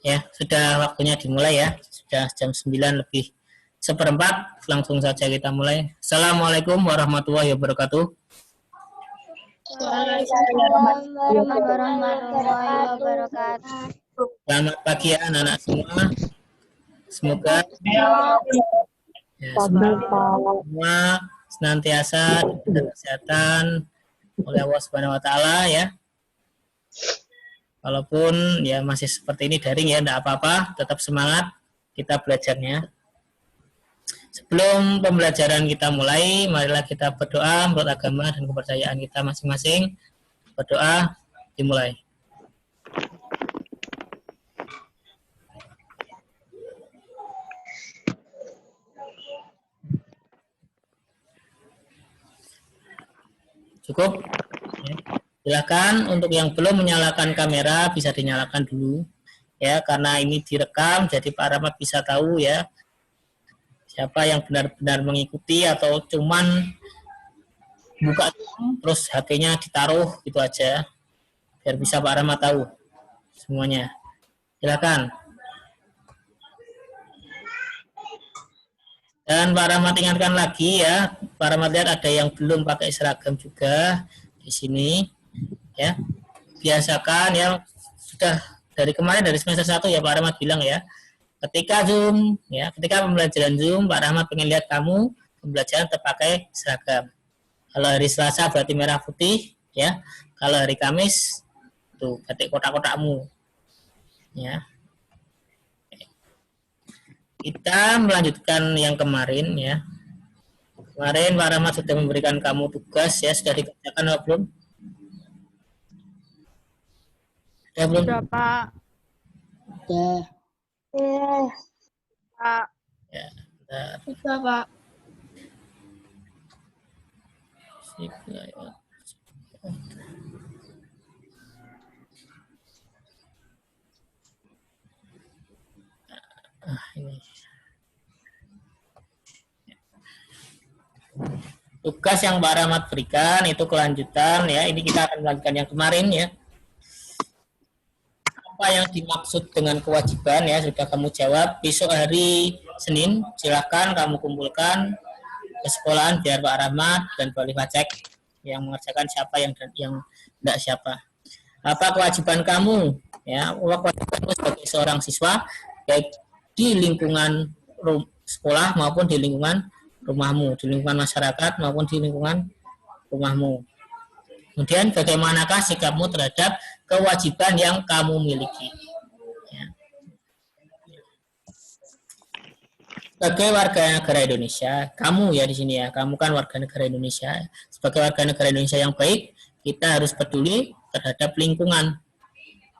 Ya, sudah waktunya dimulai ya. Sudah jam 9 lebih seperempat. Langsung saja kita mulai. Assalamualaikum warahmatullahi wabarakatuh. Waalaikumsalam warahmatullahi wabarakatuh. Selamat pagi ya anak-anak semua. Semoga semua senantiasa diberikan kesehatan oleh Allah Subhanahu wa taala ya. Walaupun ya masih seperti ini daring ya, enggak apa-apa, tetap semangat kita belajarnya. Sebelum pembelajaran kita mulai, marilah kita berdoa menurut agama dan kepercayaan kita masing-masing. Berdoa dimulai. Cukup? Ya. Silakan untuk yang belum menyalakan kamera bisa dinyalakan dulu ya, karena ini direkam jadi Pak Rahmat bisa tahu ya siapa yang benar-benar mengikuti atau cuman buka terus HP-nya ditaruh gitu aja, biar bisa Pak Rahmat tahu semuanya. Silakan. Dan Pak Rahmat ingatkan lagi ya, Pak Rahmat lihat ada yang belum pakai seragam juga di sini. Ya, biasakan ya, sudah dari kemarin dari semester 1 ya Pak Rahmat bilang ya, ketika Zoom ya, ketika pembelajaran Zoom Pak Rahmat pengen lihat kamu pembelajaran terpakai seragam. Kalau hari Selasa berarti merah putih ya, kalau hari Kamis tuh batik kotak-kotakmu ya. Kita melanjutkan yang kemarin ya. Kemarin Pak Rahmat sudah memberikan kamu tugas ya, sudah dikerjakan atau belum? Sudah, Pak. Sudah. Pak. Ya, Sudah, Pak. Ini. Tugas yang Pak Rahmat berikan itu kelanjutan ya. Ini kita akan melanjutkan yang kemarin ya. Apa yang dimaksud dengan kewajiban ya sudah kamu jawab. Besok hari Senin silakan kamu kumpulkan ke sekolahan biar Pak Rahmat dan Pak Liva cek yang mengerjakan siapa yang tidak siapa. Apa kewajiban kamu ya? Kewajiban kamu sebagai seorang siswa baik di lingkungan sekolah maupun di lingkungan rumahmu, di lingkungan masyarakat maupun di lingkungan rumahmu. Kemudian bagaimanakah sikapmu terhadap kewajiban yang kamu miliki? Ya. Sebagai warga negara Indonesia, kamu ya di sini ya, kamu kan warga negara Indonesia. Sebagai warga negara Indonesia yang baik, kita harus peduli terhadap lingkungan.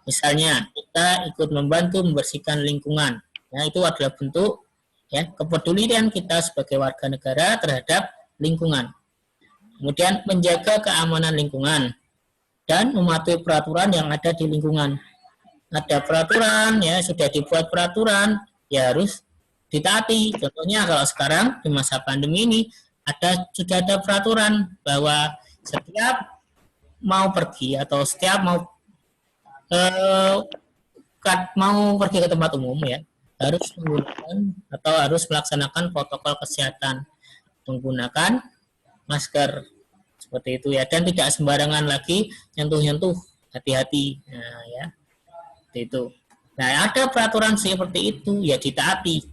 Misalnya, kita ikut membantu membersihkan lingkungan. Ya, itu adalah bentuk ya kepedulian kita sebagai warga negara terhadap lingkungan. Kemudian menjaga keamanan lingkungan dan mematuhi peraturan yang ada di lingkungan. Ada peraturan ya, sudah dibuat peraturan ya harus ditaati. Contohnya kalau sekarang di masa pandemi ini sudah ada peraturan bahwa setiap mau pergi atau setiap mau pergi ke tempat umum ya harus menggunakan atau harus melaksanakan protokol kesehatan, menggunakan masker seperti itu ya, dan tidak sembarangan lagi nyentuh-nyentuh, hati-hati. Nah ya, seperti itu. Nah ada peraturan seperti itu ya ditaati.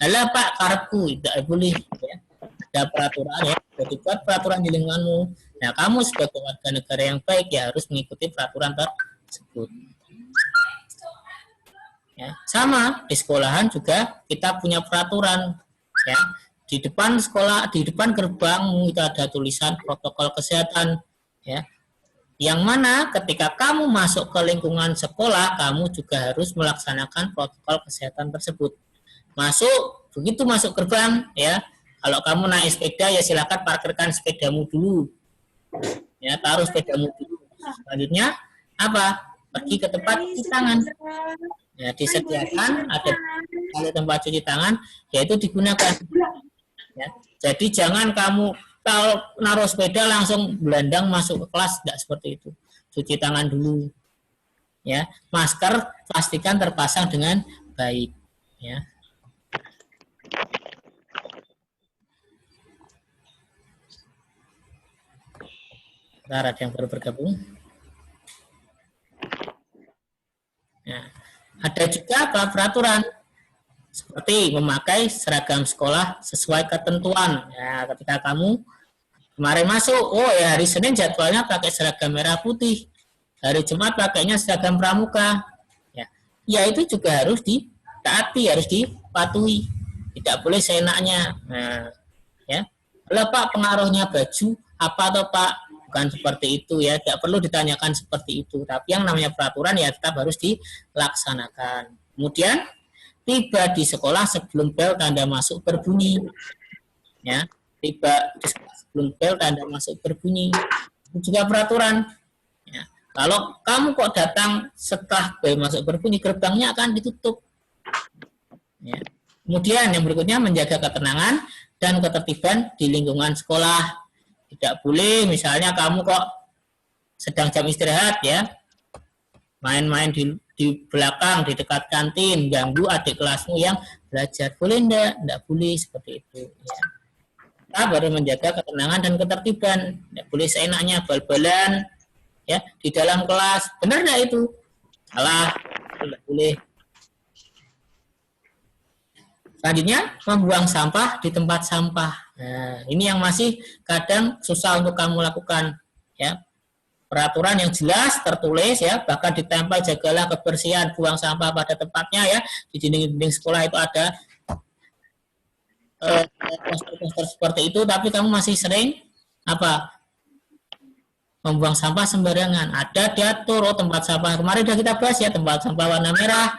Alah Pak karepku tidak boleh ya. Ada peraturan ya, jadi buat peraturan di lingkunganmu. Nah kamu sebagai warga negara yang baik ya harus mengikuti peraturan tersebut. Ya, sama di sekolahan juga kita punya peraturan ya. Di depan sekolah, di depan gerbang itu ada tulisan protokol kesehatan ya. Yang mana ketika kamu masuk ke lingkungan sekolah, kamu juga harus melaksanakan protokol kesehatan tersebut. Begitu masuk gerbang ya. Kalau kamu naik sepeda ya silakan parkirkan sepedamu dulu. Ya, taruh sepedamu dulu. Selanjutnya apa? Pergi ke tempat cuci tangan. Ya, disediakan ada tempat cuci tangan, yaitu digunakan. Ya. Jadi jangan kamu kalau naruh sepeda langsung belandang masuk ke kelas, tidak seperti itu. Cuci tangan dulu. Ya, masker pastikan terpasang dengan baik. Ya. Bentar, ada yang baru bergabung. Nah, ada juga peraturan seperti memakai seragam sekolah sesuai ketentuan. Ya, ketika kamu kemarin masuk, oh ya hari Senin jadwalnya pakai seragam merah putih, hari Jumat pakainya seragam pramuka. Ya, ya itu juga harus ditaati, harus dipatuhi. Tidak boleh seenaknya. Nah, ya, kalau Pak pengaruhnya baju apa atau Pak, bukan seperti itu ya, tidak perlu ditanyakan seperti itu, tapi yang namanya peraturan ya tetap harus dilaksanakan. Kemudian tiba di sekolah sebelum bel tanda masuk berbunyi, ya, tiba di sekolah sebelum bel tanda masuk berbunyi, itu juga peraturan. Ya. Kalau kamu kok datang setelah bel masuk berbunyi, gerbangnya akan ditutup. Ya. Kemudian yang berikutnya menjaga ketenangan dan ketertiban di lingkungan sekolah. Tidak boleh misalnya kamu kok sedang jam istirahat ya, main-main di belakang, di dekat kantin, ganggu adik kelasmu yang belajar. Boleh enggak boleh seperti itu. Ya. Kita baru menjaga ketenangan dan ketertiban. Tidak boleh seenaknya bal-balan ya di dalam kelas. Benar enggak itu? Salah, tidak boleh. Selanjutnya, membuang sampah di tempat sampah. Nah, ini yang masih kadang susah untuk kamu lakukan. Ya, peraturan yang jelas tertulis ya, bahkan ditempel jagalah kebersihan, buang sampah pada tempatnya ya. Di dinding-dinding sekolah itu ada poster-poster seperti itu, tapi kamu masih sering apa? Membuang sampah sembarangan. Ada diatur tempat sampah. Kemarin sudah kita bahas ya, tempat sampah warna merah,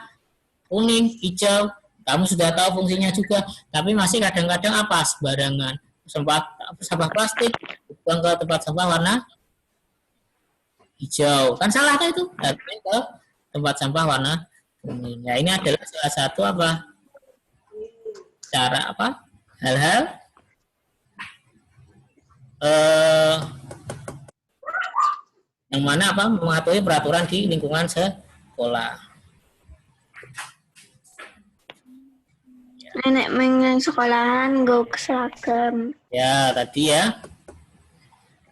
kuning, hijau. Kamu sudah tahu fungsinya juga, tapi masih kadang-kadang apa sembarangan. Sampah plastik buang ke tempat sampah warna hijau, kan salah kan itu? Datang ke tempat sampah warna kuning. Ya ini adalah salah satu apa cara apa hal-hal yang mana apa mematuhi peraturan di lingkungan sekolah. Nenek mengen sekolahan gue seragam. Ya, tadi ya.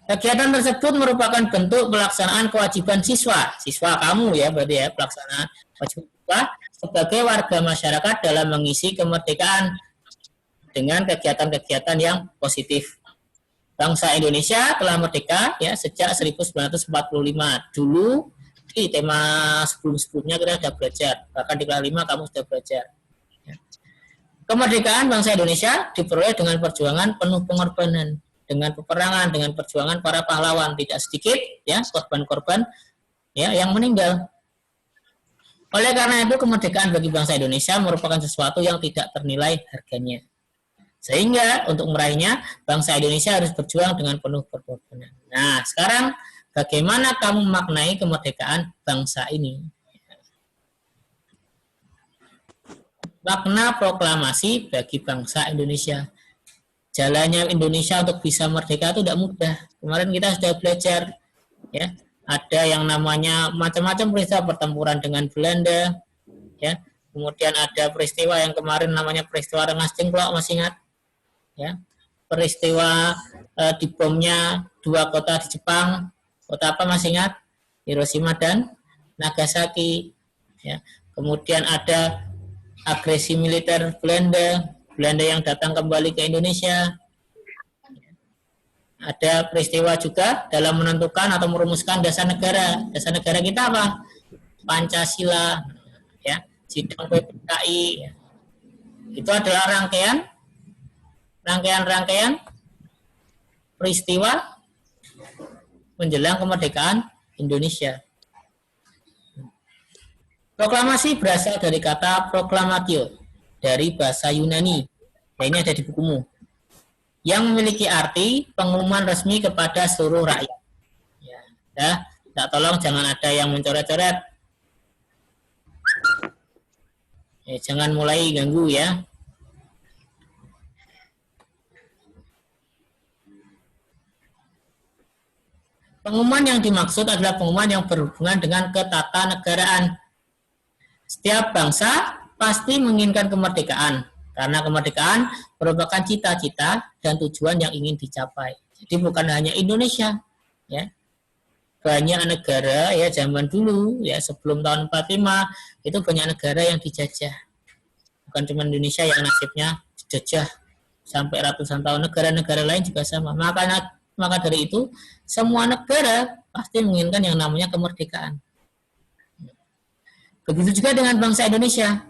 Kegiatan tersebut merupakan bentuk pelaksanaan kewajiban siswa. Siswa kamu ya, berarti ya, pelaksanaan kewajiban siswa sebagai warga masyarakat dalam mengisi kemerdekaan dengan kegiatan-kegiatan yang positif. Bangsa Indonesia telah merdeka ya sejak 1945. Dulu di tema sebelum-sebelumnya kita sudah belajar, bahkan di kelas 5 kamu sudah belajar. Kemerdekaan bangsa Indonesia diperoleh dengan perjuangan penuh pengorbanan, dengan peperangan, dengan perjuangan para pahlawan, tidak sedikit ya korban-korban ya yang meninggal. Oleh karena itu kemerdekaan bagi bangsa Indonesia merupakan sesuatu yang tidak ternilai harganya. Sehingga untuk meraihnya bangsa Indonesia harus berjuang dengan penuh pengorbanan. Nah, sekarang bagaimana kamu memaknai kemerdekaan bangsa ini? Makna proklamasi bagi bangsa Indonesia. Jalannya Indonesia untuk bisa merdeka itu tidak mudah. Kemarin kita sudah belajar, ya, ada yang namanya macam-macam peristiwa pertempuran dengan Belanda, ya. Kemudian ada peristiwa yang kemarin namanya peristiwa Rengas Dengklok, masih ingat? Ya, peristiwa dibomnya 2 kota di Jepang, kota apa masih ingat? Hiroshima dan Nagasaki. Ya. Kemudian ada agresi militer Belanda yang datang kembali ke Indonesia. Ada peristiwa juga dalam menentukan atau merumuskan dasar negara. Dasar negara kita apa? Pancasila, ya, sidang PPKI. Itu adalah rangkaian peristiwa menjelang kemerdekaan Indonesia. Proklamasi berasal dari kata proklamatio, dari bahasa Yunani. Nah, ini ada di bukumu. Yang memiliki arti pengumuman resmi kepada seluruh rakyat. Ya, tolong jangan ada yang mencoret-coret. Jangan mulai ganggu ya. Pengumuman yang dimaksud adalah pengumuman yang berhubungan dengan ketatanegaraan. Setiap bangsa pasti menginginkan kemerdekaan, karena kemerdekaan merupakan cita-cita dan tujuan yang ingin dicapai. Jadi bukan hanya Indonesia, ya. Banyak negara ya zaman dulu ya sebelum tahun 45 itu banyak negara yang dijajah. Bukan cuma Indonesia yang nasibnya dijajah sampai ratusan tahun, negara-negara lain juga sama. Maka dari itu semua negara pasti menginginkan yang namanya kemerdekaan. Begitu juga dengan bangsa Indonesia.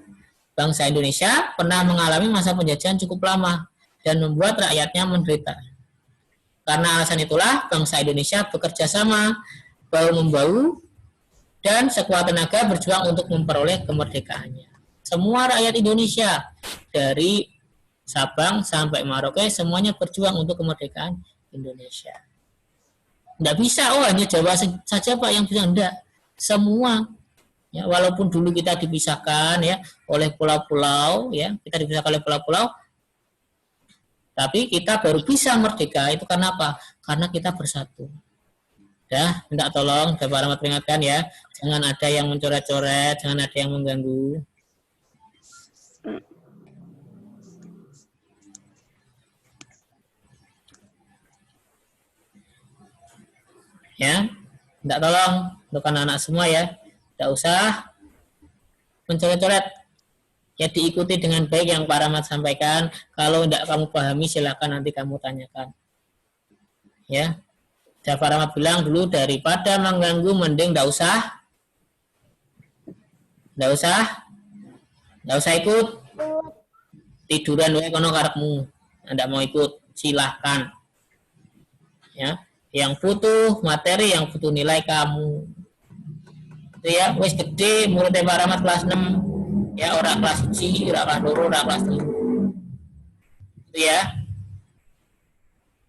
Bangsa Indonesia pernah mengalami masa penjajahan cukup lama dan membuat rakyatnya menderita. Karena alasan itulah bangsa Indonesia bekerja sama, bahu-membahu, dan sekuat tenaga berjuang untuk memperoleh kemerdekaannya. Semua rakyat Indonesia, dari Sabang sampai Merauke, semuanya berjuang untuk kemerdekaan Indonesia. Tidak bisa, hanya Jawa saja Pak yang bisa, enggak. Semua. Ya, walaupun dulu kita dipisahkan ya oleh pulau-pulau, ya kita dipisahkan oleh pulau-pulau, tapi kita baru bisa merdeka itu karena apa? Karena kita bersatu. Ya, minta tolong, Bapak Rahmat peringatkan ya, jangan ada yang mencoret-coret, jangan ada yang mengganggu. Ya, minta tolong untuk anak-anak semua ya, tidak usah mencoret-coret. Ya diikuti dengan baik yang Pak Rahmat sampaikan. Kalau tidak kamu pahami silakan nanti kamu tanyakan. Ya, Pak Rahmat bilang dulu daripada mengganggu mending tidak usah ikut. Tiduran wae kono karepmu. Tidak mau ikut silahkan. Ya, yang butuh materi, yang butuh nilai kamu. Itu ya, wis gede muridnya Pak Rahmat kelas 6. Ya, orang kelas 1, orang kelas 2, orang kelas 3. Itu ya.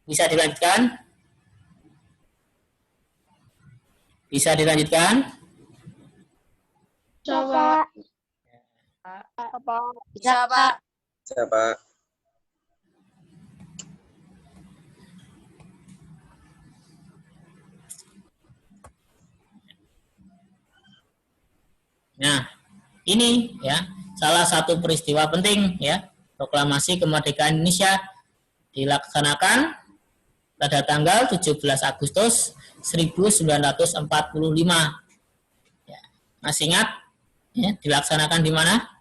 Bisa dilanjutkan? Bisa dilanjutkan? Coba. Bisa, Pak. Bisa, Pak. Nah, ini ya salah satu peristiwa penting ya, proklamasi kemerdekaan Indonesia dilaksanakan pada tanggal 17 Agustus 1945. Ya, masih ingat ya, dilaksanakan di mana?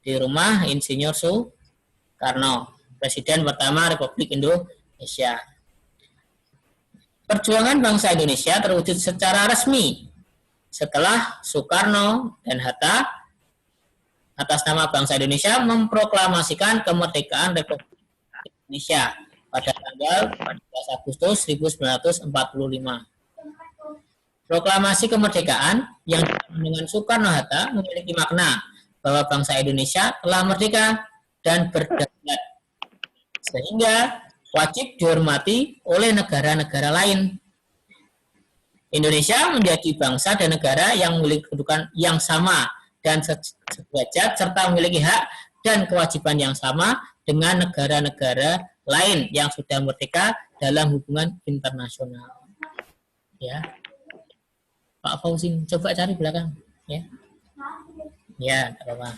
Di rumah Insinyur Soekarno, Presiden pertama Republik Indonesia. Perjuangan bangsa Indonesia terwujud secara resmi setelah Soekarno dan Hatta atas nama bangsa Indonesia memproklamasikan kemerdekaan Republik Indonesia pada tanggal 14 Agustus 1945. Proklamasi kemerdekaan yang dengan Soekarno-Hatta memiliki makna bahwa bangsa Indonesia telah merdeka dan berdaulat, sehingga wajib dihormati oleh negara-negara lain. Indonesia menjadi bangsa dan negara yang memiliki kedudukan yang sama dan sederajat serta memiliki hak dan kewajiban yang sama dengan negara-negara lain yang sudah merdeka dalam hubungan internasional. Ya, Pak Fauzi, coba cari belakang. Ya, ya, tidak apa-apa.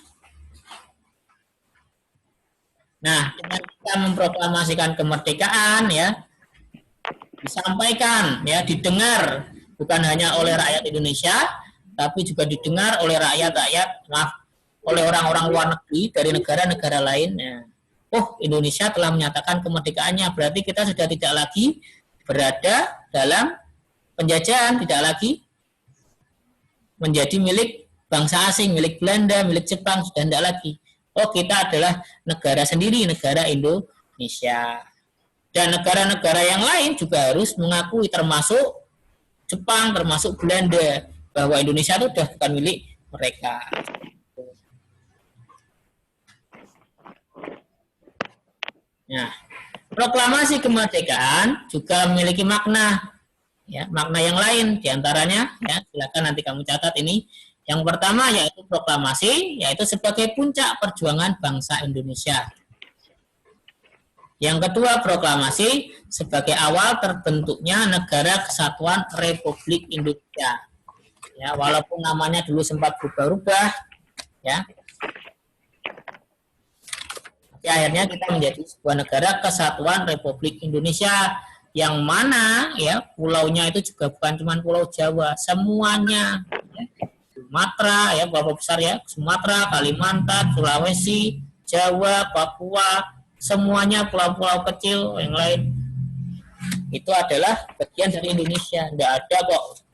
Nah, dengan kita memproklamasikan kemerdekaan, ya, disampaikan, ya, didengar bukan hanya oleh rakyat Indonesia, tapi juga didengar oleh oleh orang-orang luar negeri dari negara-negara lain. Ya. Oh, Indonesia telah menyatakan kemerdekaannya, berarti kita sudah tidak lagi berada dalam penjajahan, tidak lagi menjadi milik bangsa asing, milik Belanda, milik Jepang, sudah tidak lagi. Oh, kita adalah negara sendiri, negara Indonesia. Dan negara-negara yang lain juga harus mengakui, termasuk Jepang, termasuk Belanda, bahwa Indonesia itu sudah bukan milik mereka. Nah, proklamasi kemerdekaan juga memiliki makna, ya, makna yang lain diantaranya, ya, silakan nanti kamu catat ini. Yang pertama yaitu proklamasi, yaitu sebagai puncak perjuangan bangsa Indonesia. Yang kedua, proklamasi sebagai awal terbentuknya Negara Kesatuan Republik Indonesia. Ya, walaupun namanya dulu sempat berubah-ubah, ya. Tapi akhirnya kita menjadi sebuah Negara Kesatuan Republik Indonesia yang mana ya pulaunya itu juga bukan cuma Pulau Jawa, semuanya. Ya. Sumatera ya, berapa besar ya? Sumatera, Kalimantan, Sulawesi, Jawa, Papua, semuanya pulau-pulau kecil yang lain itu adalah bagian dari Indonesia. Tidak ada kok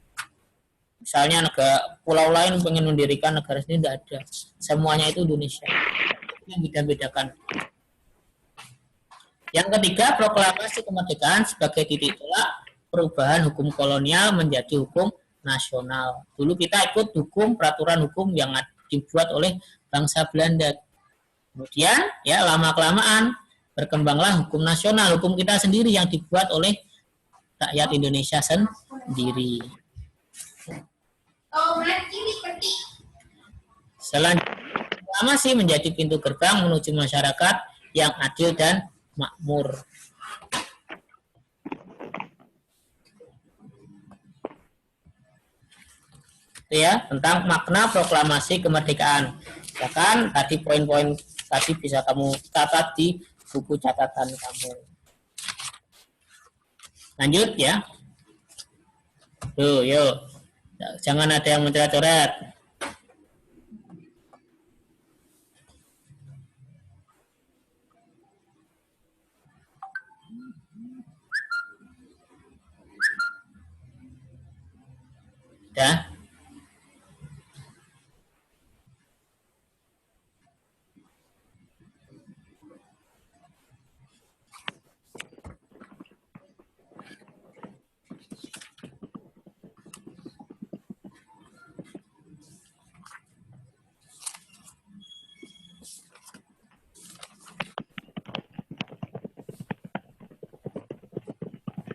misalnya negara pulau lain pengen mendirikan negara sendiri, tidak ada. Semuanya itu Indonesia. Yang beda-bedakan. Yang ketiga, proklamasi kemerdekaan sebagai titik tolak perubahan hukum kolonial menjadi hukum nasional. Dulu kita ikut hukum peraturan hukum yang dibuat oleh bangsa Belanda. Kemudian ya lama-kelamaan berkembanglah hukum nasional, hukum kita sendiri yang dibuat oleh rakyat Indonesia sendiri. Selanjutnya, proklamasi menjadi pintu gerbang menuju masyarakat yang adil dan makmur. Itu ya, tentang makna proklamasi kemerdekaan. Bahkan tadi poin-poin tadi bisa kamu catat di buku catatan kamu. Lanjut ya. Tuh, yuk. Jangan ada yang mencoret-coret. Ya.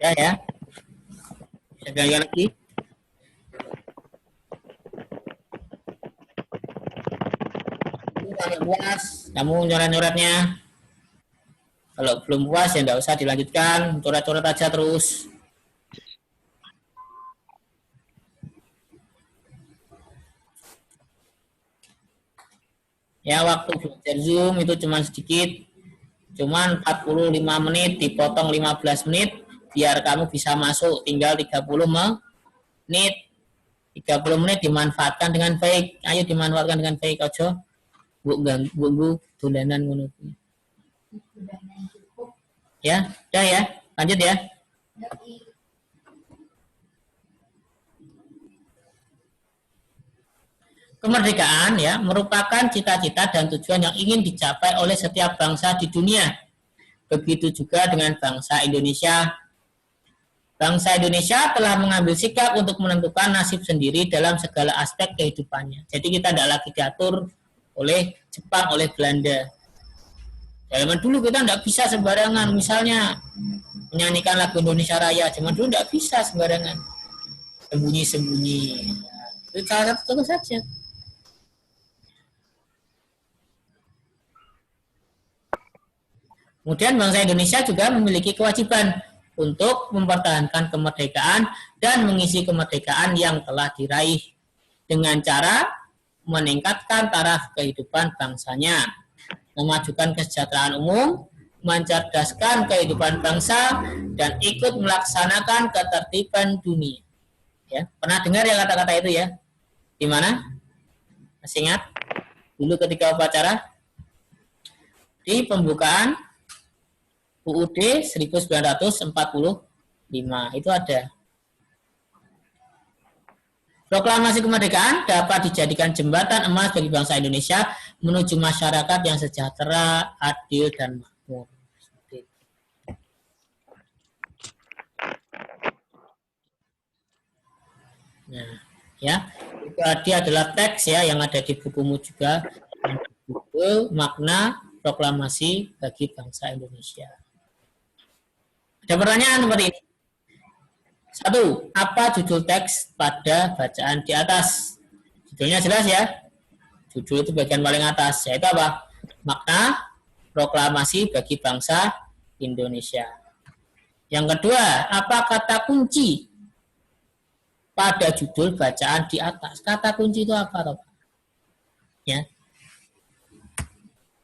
Ya. Bisa ganti lagi. Kalau puas, kamu nyoret-nyoretnya. Kalau belum puas ya nggak usah dilanjutkan, coret-coret aja terus. Ya waktu belajar Zoom itu cuma sedikit, cuman 45 menit dipotong 15 menit biar kamu bisa masuk, tinggal 30 menit. 30 menit dimanfaatkan dengan baik. Ayo dimanfaatkan dengan baik, ojo ganggu dolanan ngono. Ya, udah ya. Lanjut ya. Kemerdekaan ya merupakan cita-cita dan tujuan yang ingin dicapai oleh setiap bangsa di dunia. Begitu juga dengan bangsa Indonesia. Bangsa Indonesia telah mengambil sikap untuk menentukan nasib sendiri dalam segala aspek kehidupannya. Jadi kita tidak lagi diatur oleh Jepang, oleh Belanda. Zaman dulu kita tidak bisa sembarangan, misalnya menyanyikan lagu Indonesia Raya. Zaman dulu tidak bisa sembarangan, sembunyi-sembunyi. Itu salah satu saja. Kemudian bangsa Indonesia juga memiliki kewajiban untuk mempertahankan kemerdekaan dan mengisi kemerdekaan yang telah diraih dengan cara meningkatkan taraf kehidupan bangsanya, memajukan kesejahteraan umum, mencerdaskan kehidupan bangsa, dan ikut melaksanakan ketertiban dunia. Ya, pernah dengar ya kata-kata itu ya? Di mana? Masih ingat? Dulu ketika upacara di pembukaan UUD 1945 itu ada. Proklamasi kemerdekaan dapat dijadikan jembatan emas bagi bangsa Indonesia menuju masyarakat yang sejahtera, adil, dan makmur. Nah, ya, itu tadi adalah teks ya yang ada di bukumu juga, buku makna proklamasi bagi bangsa Indonesia. Ada pertanyaan seperti ini. 1. Apa judul teks pada bacaan di atas? Judulnya jelas ya. Judul itu bagian paling atas. Yaitu apa? Makna proklamasi bagi bangsa Indonesia. Yang kedua, apa kata kunci pada judul bacaan di atas? Kata kunci itu apa, Pak? Ya.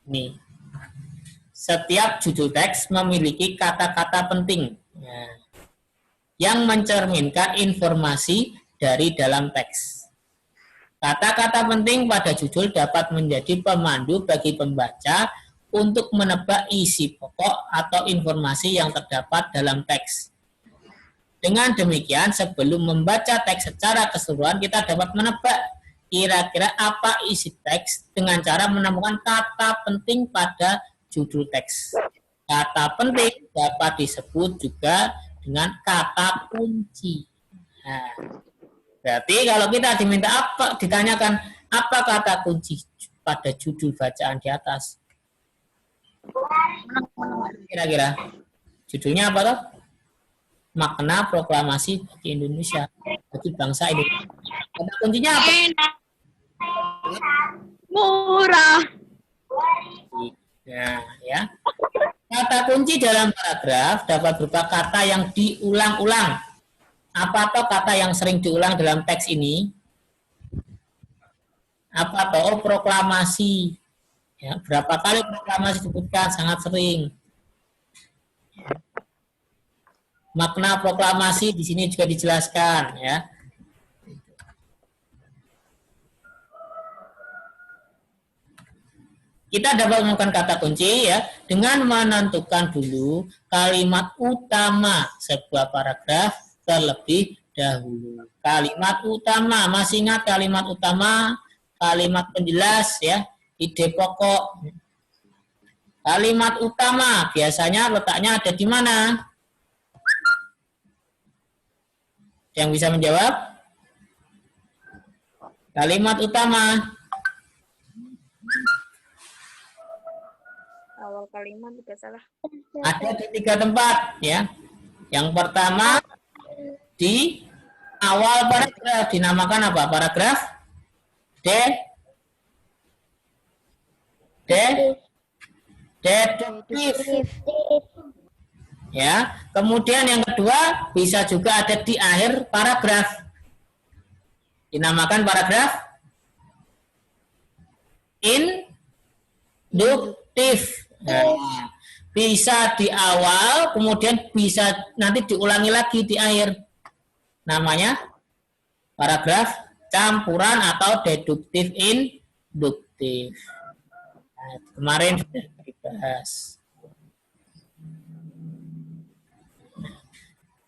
Nih. Setiap judul teks memiliki kata-kata penting. Nah, yang mencerminkan informasi dari dalam teks. Kata-kata penting pada judul dapat menjadi pemandu bagi pembaca untuk menebak isi pokok atau informasi yang terdapat dalam teks. Dengan demikian, sebelum membaca teks secara keseluruhan, kita dapat menebak kira-kira apa isi teks dengan cara menemukan kata penting pada judul teks. Kata penting dapat disebut juga dengan kata kunci. Nah, berarti kalau kita ditanyakan apa kata kunci pada judul bacaan di atas, kira-kira judulnya apa toh? Makna proklamasi bagi Indonesia, bagi bangsa Indonesia. Kata kuncinya apa? Murah. Nah, ya. Kata kunci dalam paragraf dapat berupa kata yang diulang-ulang. Apa toh kata yang sering diulang dalam teks ini? Apa toh? Oh, proklamasi. Ya, berapa kali proklamasi disebutkan? Sangat sering. Makna proklamasi di sini juga dijelaskan, ya. Kita dapat menemukan kata kunci ya dengan menentukan dulu kalimat utama sebuah paragraf terlebih dahulu. Kalimat utama, masih ingat kalimat utama, kalimat penjelas ya, ide pokok. Kalimat utama biasanya letaknya ada di mana? Yang bisa menjawab? Kalimat utama. Awal kalimat juga salah. Ada di 3 tempat ya. Yang pertama di awal paragraf dinamakan apa? Paragraf deduktif. Ya. Kemudian yang kedua bisa juga ada di akhir paragraf. Dinamakan paragraf induktif. Nah, bisa di awal, kemudian bisa nanti diulangi lagi di akhir. Namanya paragraf campuran atau deduktif induktif. Nah, kemarin sudah dibahas.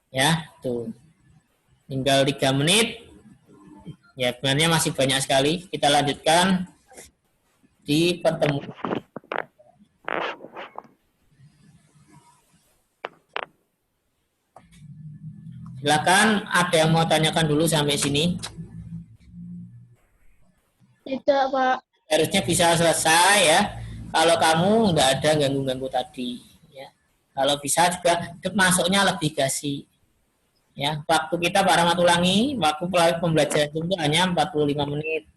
Ya, tuh. Tinggal 3 menit. Ya, sebenarnya masih banyak sekali. Kita lanjutkan di pertemuan. Silakan, ada yang mau tanyakan dulu sampai sini? Tidak, Pak. Harusnya bisa selesai ya. Kalau kamu nggak ada ganggu-ganggu tadi, ya. Kalau bisa juga masuknya lebih kasih. Ya, waktu kita Pak Rahmat ulangi, waktu pembelajaran itu hanya 45 menit.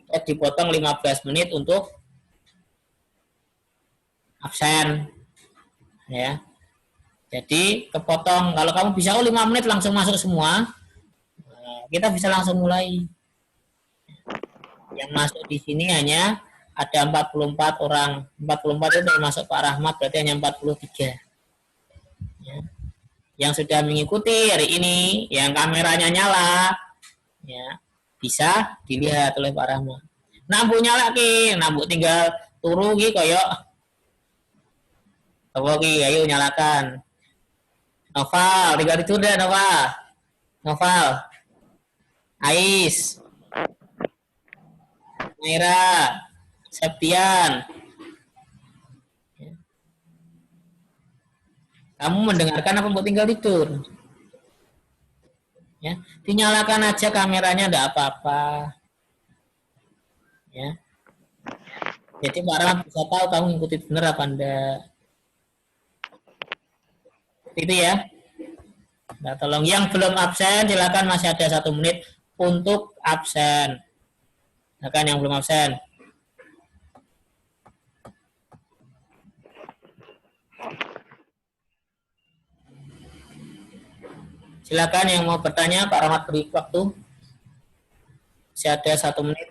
Ya, dipotong 15 menit untuk absen. Ya. Jadi kepotong, kalau kamu bisa 5 menit langsung masuk semua, kita bisa langsung mulai. Yang masuk di sini hanya ada 44 orang. 44 itu termasuk Pak Rahmat, berarti hanya 43. Ya. Yang sudah mengikuti hari ini, yang kameranya nyala, ya, bisa dilihat oleh Pak Rahmat. Nambu nyala ki, nambu tinggal turu ki koyok. Coba ki, ayo nyalakan. Noval, tinggal tidur deh Noval. Noval. Ais. Naira. Septian. Kamu mendengarkan apa mau tinggal tidur? Ya, dinyalakan aja kameranya, enggak apa-apa. Ya. Jadi Pak Rahmat bisa tahu kamu ngikutin benar apa enggak. Itu ya. Nah, tolong yang belum absen silakan, masih ada 1 menit untuk absen. Silakan yang belum absen. Silakan yang mau bertanya, Pak Rahmat beri waktu. Masih ada 1 menit.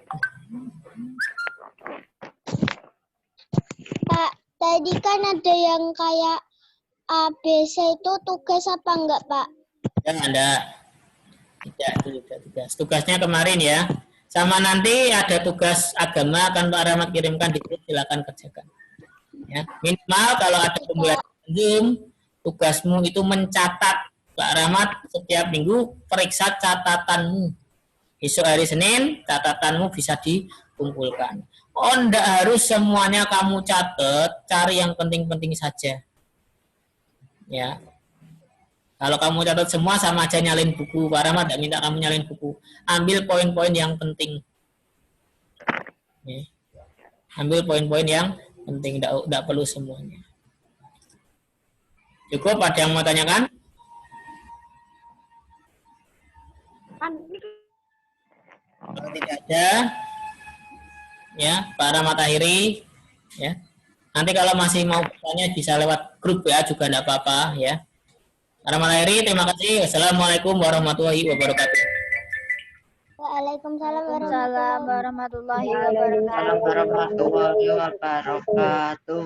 Pak, tadi kan ada yang kayak ABC itu tugas apa enggak, Pak? Ya, Anda. Tidak tugas. Tugasnya kemarin ya. Sama nanti ada tugas agama akan Pak Rahmat kirimkan di grup, silakan kerjakan. Ya, minimal kalau ada pembelajaran Zoom, tugasmu itu mencatat. Pak Rahmat setiap minggu periksa catatanmu. Besok hari Senin, catatanmu bisa dikumpulkan. Oh, enggak harus semuanya kamu catat, cari yang penting-penting saja. Ya. Kalau kamu catat semua sama aja nyalin buku. Pak Rahmat tidak minta kamu nyalin buku. Ambil poin-poin yang penting. Ya. Ambil poin-poin yang penting, tidak perlu semuanya. Cukup, ada yang mau tanyakan? Kalau tidak ada, ya, Pak Rahmat akhiri, ya. Nanti kalau masih mau bertanya bisa lewat grup ya, juga tidak apa-apa, ya. Pak Rahmat akhiri, terima kasih. Wassalamualaikum warahmatullahi wabarakatuh. Waalaikumsalam warahmatullahi warahmatullahi wabarakatuh.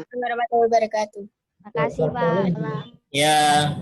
wabarakatuh. Makasih, Pak. Ya.